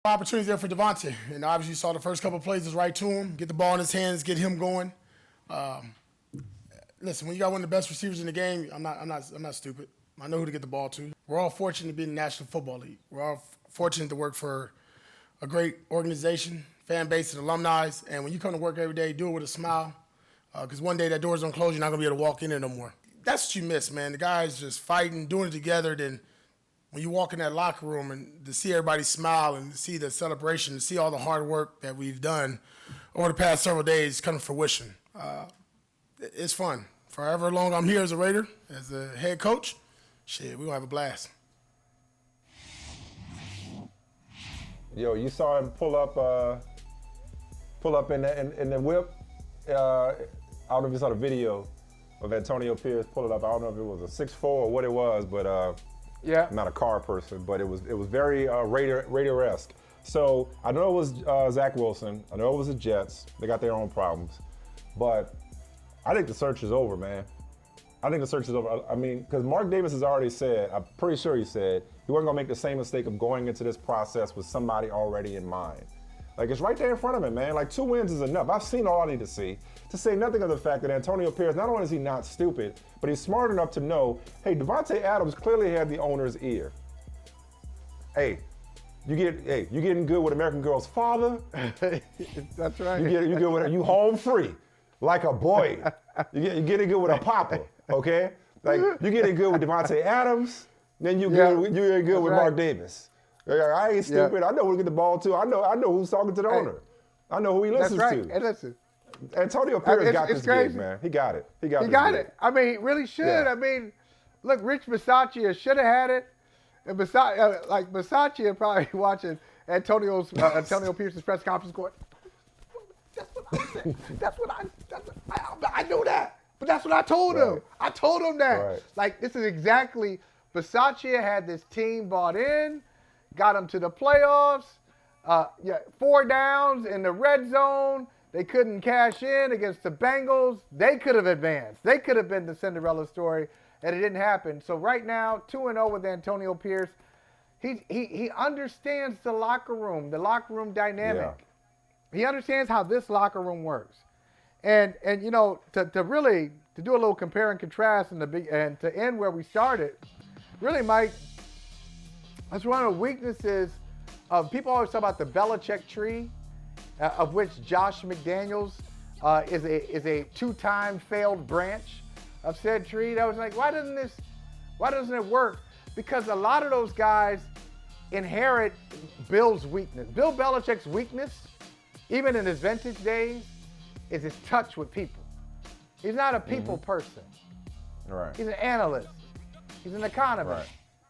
Opportunities there for Devontae, and obviously you saw the first couple of plays was right to him. Get the ball in his hands, get him going. Listen, when you got one of the best receivers in the game, I'm not stupid. I know who to get the ball to. We're all fortunate to be in the National Football League. We're all fortunate to work for a great organization, fan base, and alumni. And when you come to work every day, do it with a smile, because one day that door's gonna close, you're not gonna be able to walk in there no more. That's what you miss, man. The guys just fighting, doing it together. Then when you walk in that locker room and to see everybody smile and to see the celebration, to see all the hard work that we've done over the past several days come to fruition, it's fun. For however long I'm here as a Raider, as a head coach, shit, we're going to have a blast. Yo, you saw him pull up in the whip. I don't know if you saw the video of Antonio Pierce pulling up. I don't know if it was a 6'4" or what it was, but yeah, I'm not a car person, but it was very Raider-esque. So I know it was Zach Wilson. I know it was the Jets. They got their own problems, but I think the search is over, man. I think the search is over. I mean, because Mark Davis has already said, I'm pretty sure he said, he wasn't gonna make the same mistake of going into this process with somebody already in mind. Like, it's right there in front of him, man. Like, 2 wins is enough. I've seen all I need to see. To say nothing of the fact that Antonio Pierce, not only is he not stupid, but he's smart enough to know, hey, Devontae Adams clearly had the owner's ear. Hey, you getting good with American Girl's father. That's right. You good with you home free, like a boy. You getting good with a papa, okay? Like, you getting good with Devontae Adams, then you good with right. Mark Davis. I ain't stupid. I know who to get the ball to. I know who's talking to the owner. I know who he listens That's right. to. And listen, Antonio Pierce got this crazy. gig, man. He got it. He got it. I mean, he really should. Yeah. I mean, look, Rich Bisaccia should have had it. And Bisaccia probably watching Antonio Pierce's press conference going, that's what I said. I know that. But that's what I told him. I told him that. Right. Like, this is exactly, Bisaccia had this team bought in, got them to the playoffs, 4 downs in the red zone. They couldn't cash in against the Bengals. They could have advanced. They could have been the Cinderella story, and it didn't happen. So right now, 2-0 with Antonio Pierce. He understands the locker room dynamic. Yeah. He understands how this locker room works. And you know, to do a little compare and contrast and to end where we started, really, Mike, that's one of the weaknesses of people always talk about the Belichick tree, of which Josh McDaniels is a 2-time failed branch of said tree. That was like, why doesn't it work? Because a lot of those guys inherit Bill's weakness. Bill Belichick's weakness, even in his vintage days, is his touch with people. He's not a people person. Right. He's an analyst. He's an economist. Right.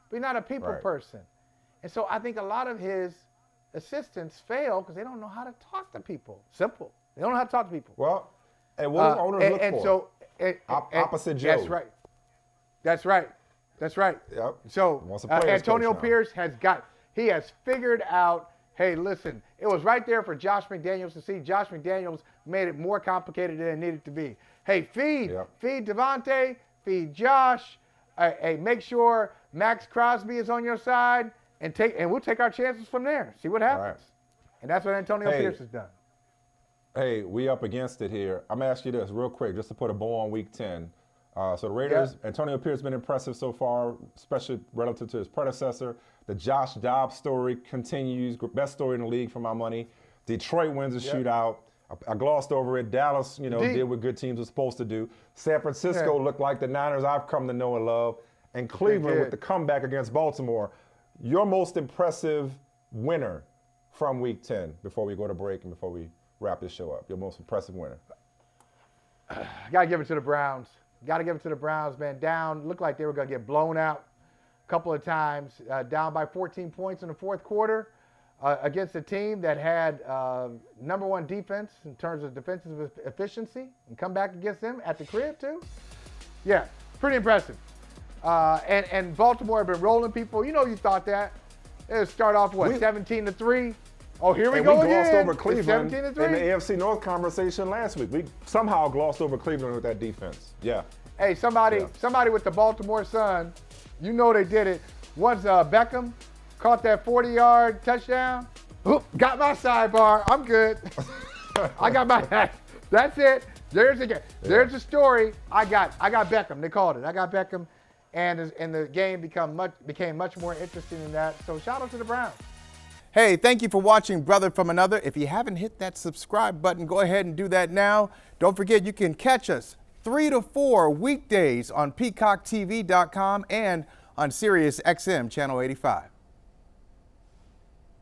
But he's not a people person. And so I think a lot of his assistants fail because they don't know how to talk to people. Simple. They don't know how to talk to people. Well, and what do owners look and for? So, opposite Joe. That's right. Yep. So Antonio Pierce has figured out, hey, listen, it was right there for Josh McDaniels to see. Josh McDaniels made it more complicated than it needed to be. Hey, feed Devontae, feed Josh. Hey, make sure Max Crosby is on your side, and we'll take our chances from there. See what happens. Right. And that's what Antonio Pierce has done. Hey, we up against it here. I'm going to ask you this real quick, just to put a bow on Week 10. So the Raiders, Antonio Pierce has been impressive so far, especially relative to his predecessor. The Josh Dobbs story continues. Best story in the league for my money. Detroit wins a shootout. I glossed over it. Dallas, did what good teams are supposed to do. San Francisco looked like the Niners I've come to know and love. And Cleveland with the comeback against Baltimore. Your most impressive winner from Week 10 before we go to break and before we wrap this show up. Your most impressive winner. Got to give it to the Browns. Man. Down, looked like they were going to get blown out a couple of times. Down by 14 points in the fourth quarter against a team that had number 1 defense in terms of defensive efficiency, and come back against them at the crib too. Yeah, pretty impressive. And Baltimore have been rolling people. You thought that. It would start off, 17-3. Oh, here we go again. We glossed over Cleveland in the 17-3. AFC North conversation last week. We somehow glossed over Cleveland with that defense. Yeah. Hey, somebody with the Baltimore Sun, they did it. Once Beckham caught that 40-yard touchdown, Oop, got my sidebar. I'm good. I got my. That's it. There's a story. I got Beckham. They called it. I got Beckham, and the game became much more interesting than that. So shout out to the Browns. Hey, thank you for watching Brother from Another. If you haven't hit that subscribe button, go ahead and do that now. Don't forget you can catch us 3 to 4 weekdays on PeacockTV.com and on Sirius XM Channel 85.